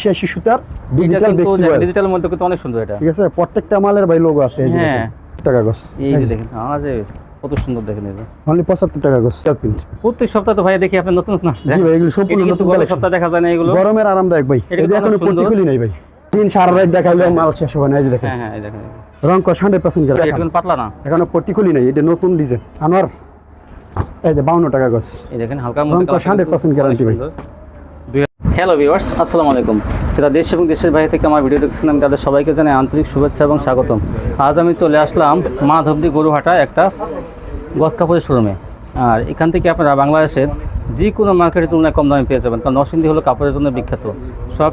86 সুতার ডিজিটালের মধ্যে কিন্তু অনেক সুন্দর এটা। ঠিক আছে, প্রত্যেকটা মালের ভাই লোগো আছে এই যে টাকা গস। এই যে দেখেন আমাদের কত সুন্দর দেখেন এই যে অনলি 75 টাকা গস প্রিন্ট। প্রত্যেক সপ্তাহে তো ভাই দেখি আপনি নতুন নতুন আসছে। জি ভাই, এগুলো সম্পূর্ণ নতুন কালেকশন। সপ্তাহে দেখা যায় না এগুলো। গরমের আরামদায়ক ভাই। এই যে এখনো পটি খুলি নাই ভাই। দিন সারা রাত দেখাইলে মাল শেষ হবে না। এই যে দেখেন, হ্যাঁ এই দেখেন রং কস 100% গ্যারান্টি। এটা কিন্তু পাতলা না, এখনো পটি খুলি নাই। এটা নতুন ডিজাইন আনোয়ার। এই যে 52 টাকা গস। এই দেখেন হালকা রং কস 100% গ্যারান্টি ভাই। হ্যালো ভিউয়ার্স, আসসালামু আলাইকুম। যারা দেশ এবং দেশের বাইরে থেকে আমার ভিডিও দেখছেন আমি তাদের সবাইকে জানাই আন্তরিক শুভেচ্ছা এবং স্বাগতম। আজ আমি চলে আসলাম মাধবদী গরুহাটা একটা গস কাপড়ের শোরুমে। আর এখান থেকে আপনারা বাংলাদেশের যে কোনো মার্কেটের তুলনায় কম দামে পেয়ে যাবেন, কারণ নরসিংদী হলো কাপড়ের জন্য বিখ্যাত। সব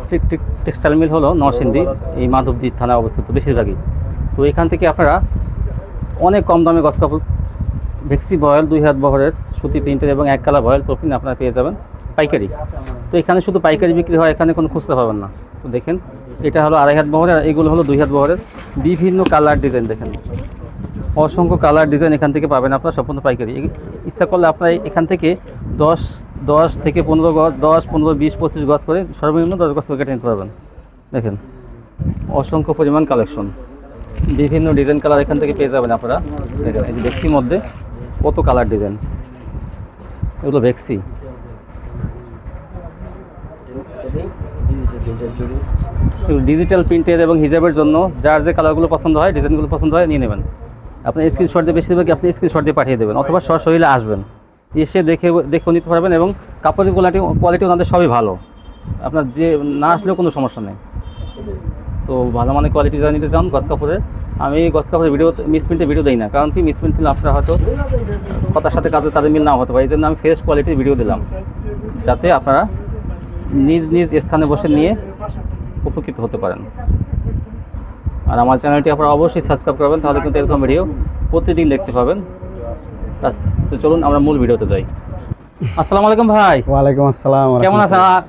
টেক্সটাইল মিল হলো নরসিংদী, এই মাধবদী থানায় অবস্থিত বেশিরভাগই। তো এখান থেকে আপনারা অনেক কম দামে গস কাপড় ভেক্সি বয়েল 2 হাত বহরের সুতি প্রিন্টের এবং 1 কালার বয়েল প্রোপিন আপনারা পেয়ে যাবেন পাইকারি। তো এখানে শুধু পাইকারি বিক্রি হয়, এখানে কোনো খুচরা পাবেন না। তো দেখেন এটা হলো 2.5 হাত বহরের, এগুলো হলো 2 হাত বহরের। বিভিন্ন কালার ডিজাইন দেখেন, অসংখ্য কালার ডিজাইন এখান থেকে পাবেন আপনারা সম্পূর্ণ পাইকারি। ইচ্ছা করলে আপনারা এখান থেকে 10 থেকে 15 গজ, 10, 15, 20, 25 গজ করে সর্বনিম্ন 10 গজ করে কেটে নিতে পারবেন। দেখেন অসংখ্য পরিমাণ কালেকশন, বিভিন্ন ডিজাইন কালার এখান থেকে পেয়ে যাবেন আপনারা। দেখেন এই যে ভেক্সির মধ্যে কত কালার ডিজাইন, এগুলো ভেক্সি। ডিজিটাল প্রিন্টের এবং হিজাবের জন্য যার যে কালারগুলো পছন্দ হয়, ডিজাইনগুলো পছন্দ হয় নিয়ে নেবেন। আপনি স্ক্রিনশট দিয়ে, বেশিরভাগই আপনি স্ক্রিনশট দিয়ে পাঠিয়ে দেবেন, অথবা সশরীরে আসবেন, এসে দেখে নিতে পারবেন। এবং কাপড়ের কোয়ালিটি ওনাদের সবই ভালো, আপনার যে না আসলেও কোনো সমস্যা নেই। তো ভালো মানে কোয়ালিটি যা নিতে চান গস কাপড়ের, আমি গস কাপড়ের ভিডিও মিসপ্রিন্টের ভিডিও দিই না, কারণ কি মিসপ্রিন্ট দিলে আপনারা হয়তো কথার সাথে কাজে তাদের মিল নাও হতে পারে। এই জন্য আমি ফ্রেশ কোয়ালিটির ভিডিও দিলাম, যাতে আপনারা নিজ নিজ স্থানে বসে নিয়ে উপকৃত হতে পারেন। আর আমার চ্যানেলটি আপনারা অবশ্যই সাবস্ক্রাইব করবেন, তাহলে কিন্তু এরকম ভিডিও প্রতিদিন দেখতে পাবেন। তো চলুন আমরা মূল ভিডিওতে যাই। আসসালামু আলাইকুম ভাই। ওয়ালাইকুম আসসালাম।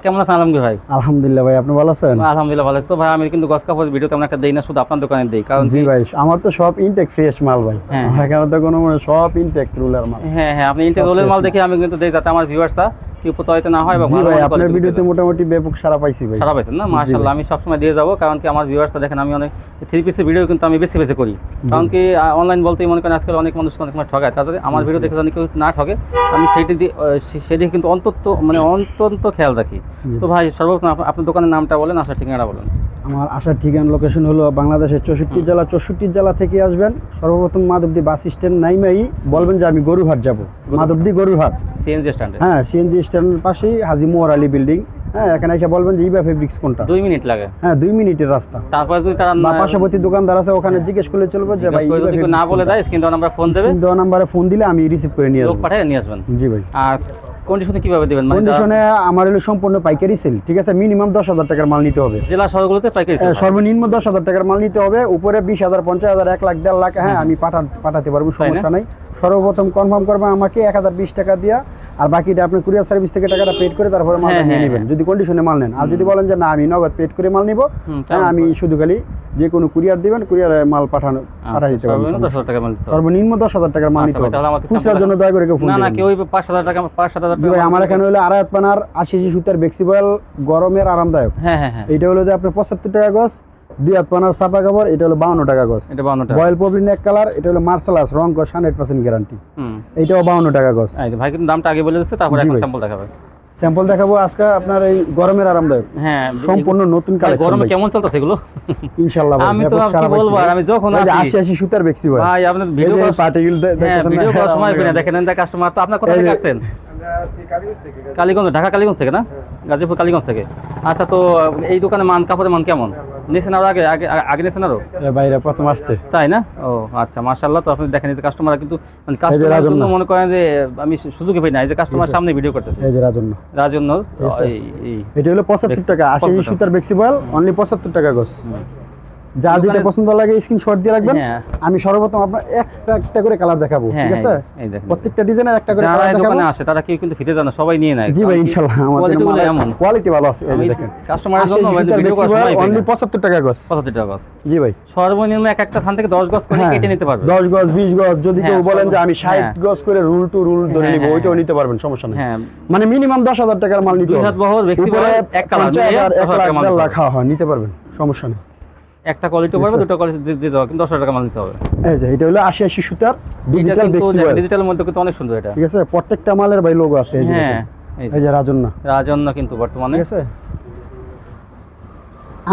কেমন আছেন আলমগীর ভাই? আলহামদুলিল্লাহ ভাই, আপনি ভালো আছেন? আলহামদুলিল্লাহ ভালো আছি। তো ভাই আমি কিন্তু গস কাপড়ের ভিডিও তেমন একটা দেই না, শুধু আপনার দোকানে দেই। কারণ জি ভাই, আমার তো সব ইনটেক ফ্রেশ মাল ভাই। এখানে তো কোনো সব ইনটেক রুলার মাল। হ্যাঁ আপনি ইনটেক রোলের মাল দেখে আমি কিন্তু দেই, যাতে আমার ভিউয়ার্সরা কেউ প্রতারিত না হয়। জি ভাই, আপনার ভিডিওতে মোটামুটি ব্যাপক সাড়া পাইছি ভাই। সাড়া পাইছেন না? মাশাআল্লাহ, আমি সবসময় দিয়ে যাবো। কারণ কি আমার ভিউয়ার্সরা দেখেন, আমি অনেক 3 পিসের ভিডিও কিন্তু আমি বেছে বেছে করি। কারণ কি অনলাইন বলতেই মনে করেন আজকাল অনেক মানুষ অনেক সময় ঠকায়, তাছাড়া আমার ভিডিও দেখে জানি কেউ না ঠকে, আমি সেদিকে কিন্তু অন্তত খেয়াল রাখি। তো ভাই সর্বপ্রথম আপনার দোকানের নামটা বলেন, আসার ঠিকানাটা বলেন। আমার আসার ঠিকানা লোকেশন হলো বাংলাদেশের 64 জেলা থেকে আসবেন। সর্বপ্রথম মাধবদী বাস স্ট্যান্ড নাইমেই বলবেন যে আমি গরুহাট যাব, মাধবদী গরুহাট সিএনজি স্ট্যান্ডে। হ্যাঁ, সিএনজি স্ট্যান্ডের পাশেই হাজী মোহর আলী বিল্ডিং। হ্যাঁ, এখানে এসে বলবেন যে ইবা ফেব্রিক্স কোনটা। 2 মিনিট লাগে। হ্যাঁ, 2 মিনিটের রাস্তা। তারপর যদি তারা পাশাপাশি দোকানদার আছে, ওখানে জিজ্ঞেস করলে চলবে যে ভাই যদি না বলে দেয়, স্ক্রিন দেওয়া নাম্বার ফোন দেবে, দেওয়া নাম্বারে ফোন দিলে আমি রিসিভ করে নিয়ে আসব, লোক পাঠিয়ে নিয়ে আসবেন। জি ভাই। আর কন্ডিশনে কিভাবে দিবেন? কন্ডিশনে আমার হলো সম্পূর্ণ পাইকারি সেল। ঠিক আছে, মিনিমাম 10,000 টাকার মাল নিতে হবে। জেলা শহরগুলোতে পাইকারি সেল সর্বনিম্ন 10,000 টাকার মাল নিতে হবে। উপরে 20,000, 50,000, 1 লাখ, 1.5 লাখ, হ্যাঁ আমি পাঠাতে পারবো, সমস্যা নাই। সর্বপ্রথম কনফার্ম করবে আমাকে 1020 টাকা দিয়া, আর বাকিটা আপনি কুরিয়ার সার্ভিস থেকে টাকাটা পেড করে তারপরে মাল নিয়ে নেবেন, যদি কন্ডিশনে মাল নেন। আর যদি বলেন যে না আমি নগদ পেড করে মাল নিব, হ্যাঁ আমি শুধু খালি যে কোনো কুরিয়ার দিবেন, কুরিয়ারে মাল পাঠা দিতে পারবেন। সর্বনিম্ন 10,000 টাকার মাল নিতে হবে। খুচরার জন্য দয়া করে কেউ ফোন না, কেউ 5,000 টাকা 5,000 টাকা। ভাই আমার এখানে হলো 2.5 পানার 80 সুতার বেক্সিবল গরমের আরামদায়ক। হ্যাঁ, এইটা হলো যে আপনার 75 টাকা গজ। 2 হাত পানার ছাপা কাপড়, এটা হলো 52 টাকা গজ। এটা 52 টাকা। বয়েল পপলিন 1 কালার, এটা হলো মার্শালাস রং কস 100% গ্যারান্টি। এইটাও 52 টাকা গজ। ভাই কিন্তু দামটা আগে বলে দিচ্ছে, তারপর এখন স্যাম্পল দেখাবে। স্যাম্পল দেখাবো আজকে আপনার এই গরমের আরামদায়ক। হ্যাঁ, সম্পূর্ণ নতুন কালেকশন। গরমে কেমন চলতেছে এগুলো? ইনশাআল্লাহ ভাই, আমি তো কি বলবো, আর আমি যখন আসি 80 সুতার বেক্সি ভাই। ভাই আপনাদের ভিডিও পার্টিগুলো দেখেন, ভিডিও করার সময় পেয়ে দেখেন না কাস্টমার। তো আপনার কোথা থেকে আসছেন? কালীগঞ্জ, ঢাকা কালীগঞ্জ থেকে না? গাজীপুর কালীগঞ্জ থেকে। আচ্ছা, তো এই দোকানে কাপড়ের মান কেমন? নিয়েছেন আরো আগে নিয়েছেন আরো? বাইরে প্রথম আসছে, তাই না? ও আচ্ছা, মাশাআল্লাহ। তো আপনি দেখেন এই যে কাস্টমার কিন্তু মানে কাস্টমার জন্য মনে করেন যে আমি সুযোগই পাই না, এই যে কাস্টমার সামনে ভিডিও করতেছে। এই যে রাজন্য এটা হলো 75 টাকা 80 সুতার বেক্সিবল, অনলি 75 টাকা গজ। যার যেটা পছন্দ লাগে স্ক্রিনশট দিয়ে রাখবেন। হ্যাঁ। আমি সর্বপ্রথম আপনার একটা একটা করে কালার দেখাবো, হ্যাঁ, ঠিক আছে? এই দেখেন। প্রত্যেকটা ডিজাইনের একটা করে যারা কালার এই দেখাবো। দোকানে আসে তারা কেউ কিন্তু ফিতে জানে, সবাই নিয়ে নেয়। জি ভাই, ইনশাআল্লাহ আমাদের কোয়ালিটি গুলো মালের এমন কোয়ালিটি ভালো আছে। এই আমি যে দেখেন কাস্টমারের জন্য ভিডিও করার সময় অনলি 75 টাকা গজ। 75 টাকা গজ। জি ভাই, সর্বনিম্ন একটা থান থেকে 10 গজ করে হ্যাঁ, কেটে নিতে পারবে। 10 গজ 20 গজ যদি কেউ হ্যাঁ, বলেন যে আমি 60 হ্যাঁ। গজ করে রুল টু রুল ধরে হ্যাঁ, নিব, হ্যাঁ, ওইটাও হ্যাঁ। নিতে পারবেন, সমস্যা নেই। হ্যাঁ, মানে মিনিমাম 10,000 টাকার মাল নিতে 2 হবে। হাত বহর ব্যক্তি উপরে এক কালার 50,000 মিলিয়ে 1 লাখ 10,000 টাকা মাল 1.5 নিতে লাখ হবে। হ্যাঁ নিতে পারবেন, সমস্যা নেই। একটা কোয়ালিটি পারবে, দুটো কোয়ালিটি দিতে হবে, কিন্তু 10,000 টাকা মাল নিতে হবে। এই যে এটা হলো 80 সুতার ডিজিটাল ফ্লেক্সিবল, ডিজিটালের মধ্যে কিন্তু অনেক সুন্দর এটা। ঠিক আছে? প্রত্যেকটা মালের ভাই লোগো আছে। এই যে হ্যাঁ, দেখেন, এই যে রাজন্না, রাজন্য কিন্তু বর্তমানে ঠিক আছে?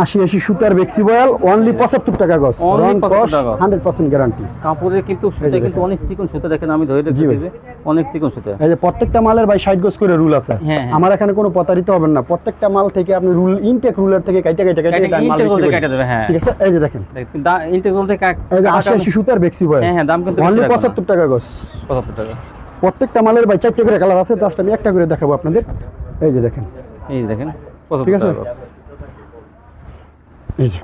80 সুতার ফ্লেক্সিবল অনলি 75 টাকা গজ, Only রং 75 কস টাকা গজ। 100% গ্যারান্টি। কাপড়ের কিন্তু সুতা কিন্তু অনেক চিকন সুতা, দেখেন আমি ধরে দেখতেছি যে অনেক চিকন সুতা। এই যে প্রত্যেকটা মালের ভাই 60 গজ করে রুল আছে। হ্যাঁ, হ্যাঁ। আমার এখানে কোনো প্রতারিত হবেন না, প্রত্যেকটা মাল থেকে আপনি রুল ইনটেক রুলার থেকে কাইটা মাল ইন্টেগ্রাল বিক্রি থেকে কেটে করেন, দেবে। হ্যাঁ, ঠিক আছে? এই যে দেখেন, ইন্টেগ্রাল থেকে এই যে 80 সুতার ফ্লেক্সিবল, হ্যাঁ, হ্যাঁ, দাম কিন্তু অনলি বেশি রাখবে না। 75 টাকা গজ। 75 টাকা। প্রত্যেকটা মালের ভাই 4টা করে কালার আছে, জাস্ট আমি একটা করে দেখাবো আপনাদের। এই যে দেখেন, এই যে দেখেন ঠিক 75 আছে? টাকা। এই যে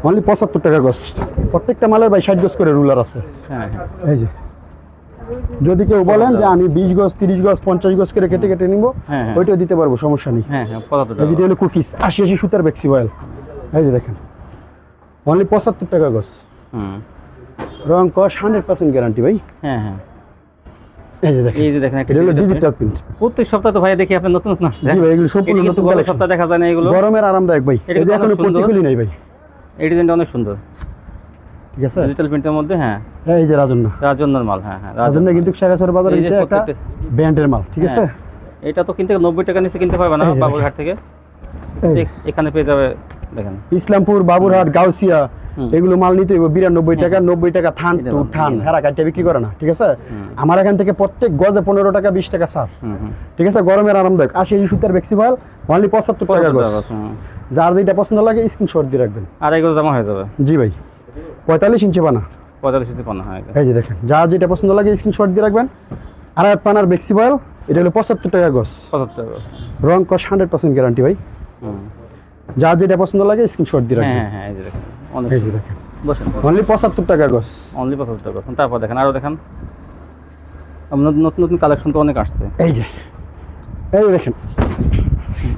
অনলি 75 টাকা গজ। প্রত্যেকটা মালের ভাই 60 গজ করে রুলার আছে। হ্যাঁ, হ্যাঁ, এই যে যদি কেউ বলেন যে আমি 20 গজ 30 গজ 50 গজ করে কেটে কেটে নিব, হ্যাঁ, হ্যাঁ। ওইটাও দিতে পারবো, সমস্যা নেই। হ্যাঁ, হ্যাঁ, 75 এই যে টাকা। এটা হলো কুকিজ 80 সুতার ফ্লেক্সিবল। এই যে দেখেন অনলি 75 টাকা গজ, হুম, রং কস 100% গ্যারান্টি ভাই। হ্যাঁ, হ্যাঁ। এই যে দেখেন, এই যে দেখেন একটা এটা হলো digital ডিজিটাল প্রিন্ট। প্রত্যেক সপ্তাহে তো ভাই দেখি আপনি নতুন নতুন আসছে। জি ভাই, এগুলো সম্পূর্ণ এটা কিন্তু নতুন গত collection। সপ্তাহে দেখা যায় না এগুলো। গরমের আরামদায়ক ভাই। এটা এই যে কিন্তু এখনো অনেক সুন্দর। পটি খুলি নাই ভাই, এই ডিজাইনটা অনেক সুন্দর, ঠিক আছে? ডিজিটাল প্রিন্টের মধ্যে। হ্যাঁ, এই যে রাজন্না, রাজন্যর মাল। হ্যাঁ, হ্যাঁ, রাজন্না কিন্তু শেখাচর বাজারে এই যে এটা একটা প্রত্যেকটা- ব্র্যান্ডের মাল, ঠিক আছে? হ্যাঁ। এটা তো কিনতে 90 টাকা নিচে কিনতে পারবে না এই যে বাবুরহাট থেকে। এই যে এখানে পেয়ে যাবে, দেখেন। ইসলামপুর, বাবুরহাট, গাউসিয়া হুম। এগুলো মাল নিতে হবে 92 টাকা, 90 টাকা থান এটা টু দাম, থান, হুম। হেরা কাটতে বিক্রি করে না, ঠিক আছে? হুম। আমার এখান থেকে প্রত্যেক গজে 15 টাকা 20 টাকা ছাড়, হুম, হুম। ঠিক আছে? গরমের আরামদায়ক 80 সুতার ফ্লেক্সিবল অনলি 75 টাকা 75 গজ। টাকা, হুম। যার যেটা পছন্দ লাগে স্ক্রিনশট দিয়ে রাখবেন। আর এগুলো জমা হয়ে যাবে। জি ভাই, 45 ইঞ্চি বানা। 45 ইঞ্চি পানা। হ্যাঁ, এই যে দেখেন, যার যেটা পছন্দ লাগে স্ক্রিনশট দিয়ে রাখবেন। আর পানার ফ্লেক্সিবল এটা হলো 75 টাকা গজ, 75 টাকা। রং কস 100% গ্যারান্টি ভাই। হুম। যার যেটা পছন্দ লাগে স্ক্রিনশট দিয়ে হ্যাঁ, রাখবেন। হ্যাঁ, হ্যাঁ, এই যে দেখেন অনেক এই যে দেখেন বসেন, অনলি 75 টাকা গজ। অনলি 75 টাকা। তারপর দেখেন আরো দেখেন, নতুন নতুন কালেকশন তো অনেক আসছে। এই যে দেখেন,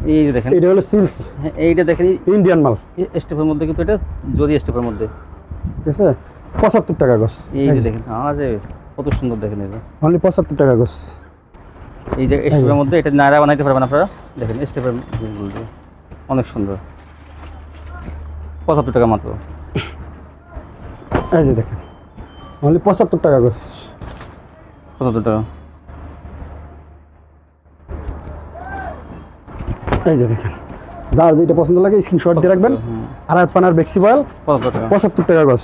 এই যে দেখেন, এটা হলো সিল্ক হ্যাঁ, এইটা দেখেন ইন্ডিয়ান মাল, স্টেপের মধ্যে, কিন্তু এটা জরি স্টেপের মধ্যে। ঠিক আছে? 75 টাকা গজ। এই যে দেখেন, যে কত সুন্দর দেখেন। এই যে অনলি 75 টাকা গজ। এই যে স্টেপের মধ্যে এটা নায়রা বানাইতে পারবেন আপনারা, দেখেন স্টেপের অনেক সুন্দর। 75 টাকা মাত্র। এই যে দেখেন অনলি 75 টাকা গজ। 75 টাকা। এই যে দেখেন, যার যেটা পছন্দ লাগে স্ক্রিনশট দিয়ে রাখবেন। হুম। আর পানার ফ্লেক্সিবল 75 টাকা। 75 টাকা গজ।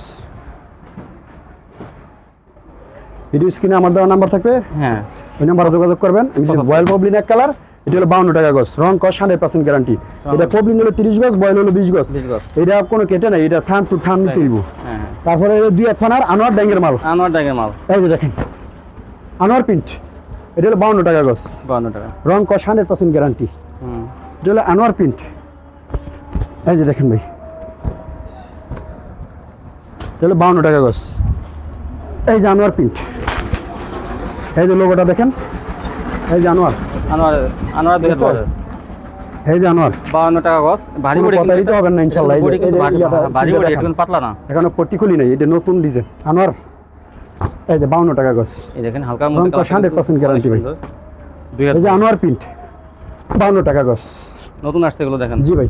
ভিডিও স্ক্রিনে আমার দেওয়া নাম্বার থাকবে, হ্যাঁ, ওই নাম্বারে যোগাযোগ করবেন। বয়েল পবলিন এক কালার, এটা হলো 52 টাকা গজ, রং কস 100% গ্যারান্টি। এটা পবলিন হলো 30 গজ, বয়েল হলো 20 গজ। 20 গজ। এটা কোনো কেটে নাই, এটা থান টু থান তুলব। হ্যাঁ, হ্যাঁ। তারপরে দুই এক থানার আনোয়ার ড্যাঙ্গের মাল। আনোয়ার ডাইগের মাল। এই যে দেখেন আনোয়ার প্রিন্ট, এটা হলো 52 টাকা গজ, 52 টাকা। রং কস 100% গ্যারান্টি। হুম। এটা হলো আনোয়ার প্রিন্ট। এই যে দেখেন ভাই, এটা হলো 52 টাকা গজ। এই যে আনোয়ার প্রিন্ট, এই যে লোগোটা দেখেন, এই যে আনোয়ার, আনোয়ার 2000 এই যে আনোয়ার। 52 টাকা গজ। ভারী কোনো বডি কথাই তো হবেন না ইনশাআল্লাহ। এই যে- বডি কিন্তু এই যে ইয়াটা ভারী বডি, দেখান। এটা কিন্তু পাতলা না। এখানে পট্টি খুলি নাই, এটা নতুন ডিজাইন আনোয়ার। এই যে 52 টাকা গজ, এই দেখেন হালকার রং মধ্যে কস 100% গ্যারান্টি ভাই। এই যে 2000 আনোয়ার প্রিন্ট 52 টাকা গজ। নতুন আসছে এগুলো দেখেন, জি ভাই,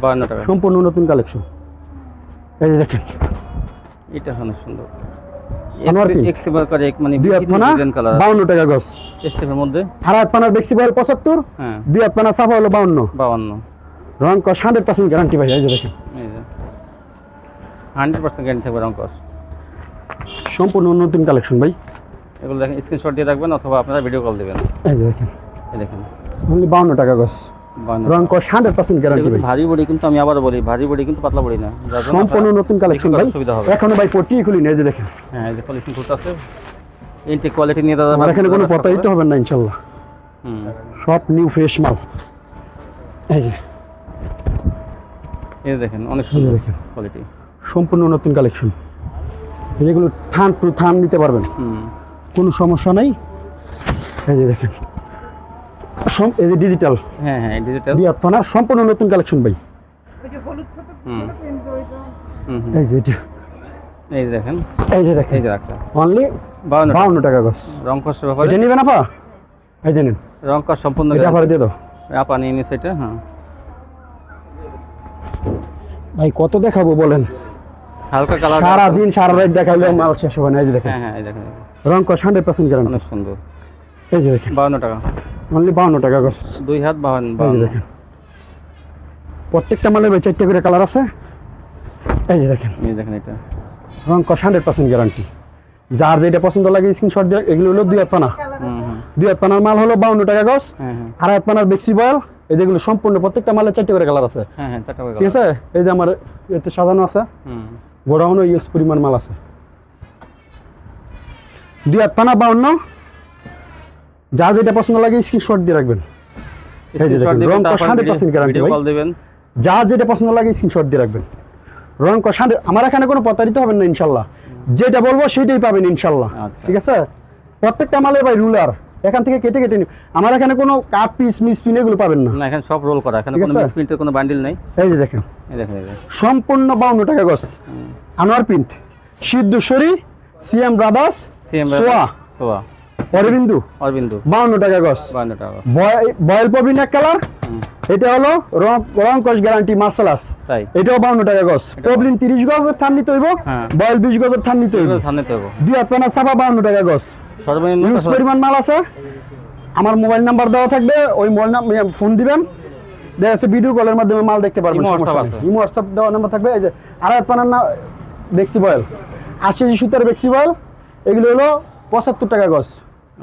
52 টাকা। সম্পূর্ণ নতুন কালেকশন। এই যে দেখেন এটা অনেক সুন্দর। আনোয়ার প্রিন্ট। এক্সিবার করে এক মানে দুই হাত বিভিন্ন পানা ডিজাইন কালার 52 টাকা গজ। স্টেপের মধ্যে। আর হাত পানার ফ্লেক্সিবল 75, হ্যাঁ, দুই হাত পানা সাফা হলো 52, 52। রং কস 100% গ্যারান্টি ভাই। এই যে দেখেন এই যে 100% গ্যারান্টি থাকবে রং কস। সম্পূর্ণ নতুন কালেকশন ভাই। এগুলো দেখেন, স্ক্রিনশট দিয়ে রাখবেন অথবা আপনারা ভিডিও কল দিবেন। এই যে দেখেন এই দেখেন অনলি 52 টাকা গজ, 52 রং কস 100% গ্যারান্টি এগুলো ভাই। ভারী বডি, কিন্তু আমি আবার বলি ভারী বডি কিন্তু পাতলা বডি না, যার জন্য সম্পূর্ণ আপনারা নতুন কালেকশন বিক্রি ভাই। করার সুবিধা হবে। এখনো ভাই পট্টি খুলি না, এই যে দেখেন হ্যাঁ, এই যে পলিথিন করতে আছে, ইনটেক কোয়ালিটি নিয়ে দাদা। আমার এখানে কোনো প্রতারিত হবেন না ইনশাআল্লাহ। হুম। সব নিউ ফ্রেশ মাল। এই যে এই যে দেখেন অনেক এই যে সুন্দর দেখেন কোয়ালিটি। সম্পূর্ণ নতুন কালেকশন। যেগুলো থান টু থান নিতে পারবেন, কোনো সমস্যা নেই। এই যে দেখেন, এই যে ডিজিটাল, হ্যাঁ হ্যাঁ ডিজিটাল দিয়াতপানা সম্পূর্ণ নতুন কালেকশন ভাই। এই যে এটা, এই যে দেখেন, এই যে দেখেন, এই যে একটা অনলি 52 টাকা গজ। রং কষের ব্যাপারে এটা নেবেন আপা? এই যে নিন, রং কষ সম্পূর্ণ এটা আবার দিয়ে দাও। আপা নিয়ে নিছে এটা। হ্যাঁ ভাই কত দেখাবো বলেন, হালকা কালার, সারা দিন সারা রাত দেখাইলে মাল শেষ হবে না। এই যে দেখেন, হ্যাঁ হ্যাঁ এই দেখেন, রং কষ 100% গ্যারান্টি। অনেক সুন্দর। এই যে দেখেন, 52 টাকা, অনলি 52 টাকা গজ। 2 হাত এই যে 52। দেখেন, প্রত্যেকটা মালের ভাই 4টা করে কালার আছে। এই যে দেখেন, এই দেখেন এটা রং কষ 100% গ্যারান্টি। যার যেটা পছন্দ লাগে স্ক্রিনশট দিয়ে। এগুলো হলো 2 হাত পানা, 2 হাত পানার মাল হলো 52 টাকা গজ। হ্যাঁ হ্যাঁ আড়াই হাত পানার বেক্সি বয়েল। এই যেগুলো সম্পূর্ণ প্রত্যেকটা মালের 4টা করে কালার আছে। হ্যাঁ হ্যাঁ 4টা করে ঠিক আছে, এই যে আমার এতে সাজানো আছে, গোডাউনও ইউজ পরিমাণ মাল আছে। 2 হাত পানা 52, যা যেটা পছন্দ লাগে স্ক্রিনশট দিয়ে রাখবেন। এই যে দেখেন, রং কষ 100% গ্যারান্টি ভিডিও ভাই। কল দিবেন, যা যেটা পছন্দ লাগে স্ক্রিনশট দিয়ে রাখবেন। রং কষ 100, আমার এখানে কোনো প্রতারিত হবেন না ইনশাল্লাহ। যেটা বলবো সেটাই পাবেন ইনশাল্লাহ। আচ্ছা। ঠিক আছে, প্রত্যেকটা মালের ভাই রুলার এখান থেকে কেটে কেটে আমার এখানে কোনো কাপ পিস মিস পিন এগুলো পাবেন না। না এখানে সব রোল করা, এখানে ঠিক কোনো আছে? মিসপ্রিন্টের কোনো বান্ডিল নাই। এই যে দেখেন, এই দেখেন, এই যে সম্পূর্ণ 52 টাকা গজ। Anwar print, Siddheshwari, CM brothers, CM সোয়া অরবিন্দু, অরবিন্দু 52 টাকা গজ। 52 টাকা। বয়েল পবিন এক কালার। এটা হলো রং কষ গ্যারান্টি মার্শালাস, তাই এটাও 52 টাকা গজ। পবলিন 30 গজের থান নিতে হইব, হ্যাঁ। বয়েল 20 গজের থান নিতে হইব। সামনে তো 2 হাত পানা সাবা 52 টাকা গজ। সর্বনিম্ন ইউজ পরিমাণ মাল আছে। আমার মোবাইল নাম্বার দেওয়া থাকবে, ওই মোবাইল নাম্বার ফোন দিবেন, দেখা যাচ্ছে ভিডিও কলের মাধ্যমে মাল দেখতে পারবেন। ইমো সমস্যা হোয়াটসঅ্যাপ নেই। আছে। ইমো হোয়াটসঅ্যাপ দেওয়া নাম্বার থাকবে। এই যে আড়াই হাত পানার না বেক্সি বয়েল, 80 সুতার বেক্সি বয়েল, এগুলো হলো 75 টাকা গজ।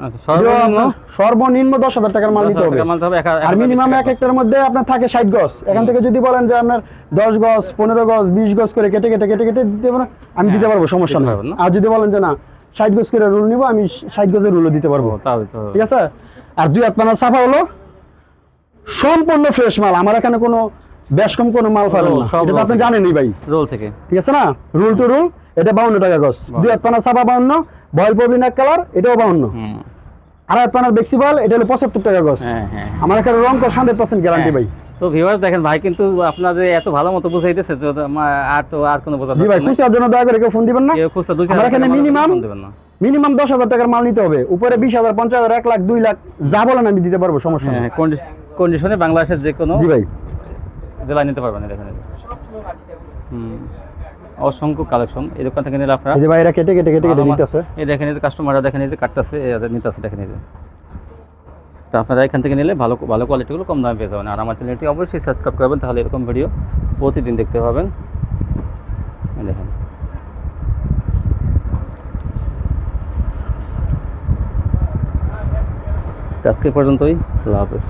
আচ্ছা, সর্বনিম্ন সর্বনিম্ন 10,000 টাকার মাল নিতে হবে। মাল হবে আর মিনিমাম এক একটার মধ্যে আপনার থাকে 60 গজ। এখান থেকে যদি বলেন যে আপনার 10 গজ 15 গজ 20 গজ করে কেটে কেটে কেটে কেটে দিতে পারবো, আমি দিতে পারবো, সমস্যা দিতে নেই। পারবেন না? আর যদি বলেন যে না 60 গজ করে রুল নিব, আমি 60 গজের রুলও দিতে পারবো। তাহলে তো ঠিক আছে। আর 2 হাত পানার সাফা হলো সম্পূর্ণ ফ্রেশ মাল। আমার এখানে কোনো বেশ কম কোনো মাল পাবেন না, সব এটা তো রোল আপনি থেকে। জানেনই ভাই। রোল থেকে ঠিক আছে না, রুল টু রুল। এটা 52 টাকা গজ। 2 হাত পানার সাফা 52, বয়েল পবিন এক কালার, এটাও 52। আড়াই হাত পানার বেক্সি বয়েল, এটা হলো 75 টাকা গজ। হ্যাঁ হ্যাঁ। আমার এখানে রং কষ 100% গ্যারান্টি ভাই। তো ভিউয়ার্স দেখেন, ভাই কিন্তু আপনাদের এত ভালো মতো বুঝাইতেছে যে আর কোনো বোঝা জি ভাই, খুচরার জন্য দয়া করে কেউ ফোন দিবেন না। কেউ খুচরা 2-4 আমার এখানে মিনিমাম দেবেন না। মিনিমাম 10,000 টাকার মাল নিতে হবে। উপরে 20,000 50,000 1 লাখ 2 লাখ যা বলেন আমি দিতে পারবো, সমস্যা নেই। হ্যাঁ, কন্ডিশনে বাংলাদেশের যে কোনো জি ভাই, জেলায় নিতে পারবেন। দেখেন অসংখ্য কালেকশন এই দোকান থেকে নিলে আপনারা। এই যে ভাইরা কেটে কেটে কেটে কেটে নিতেছে। এই দেখেন, এই যে কাস্টমাররা দেখেন, এই যে কাটতেছে, নিতেছে, দেখেন এই যে। তো আপনারা এখান থেকে নিলে ভালো ভালো কোয়ালিটিগুলো কম দামে পেয়ে যাবেন। আর আমার চ্যানেলটি অবশ্যই সাবস্ক্রাইব করবেন, তাহলে এরকম ভিডিও প্রতিদিন দেখতে পাবেন। এই দেখেন, আজকে পর্যন্তই, আল্লাহ হাফেজ।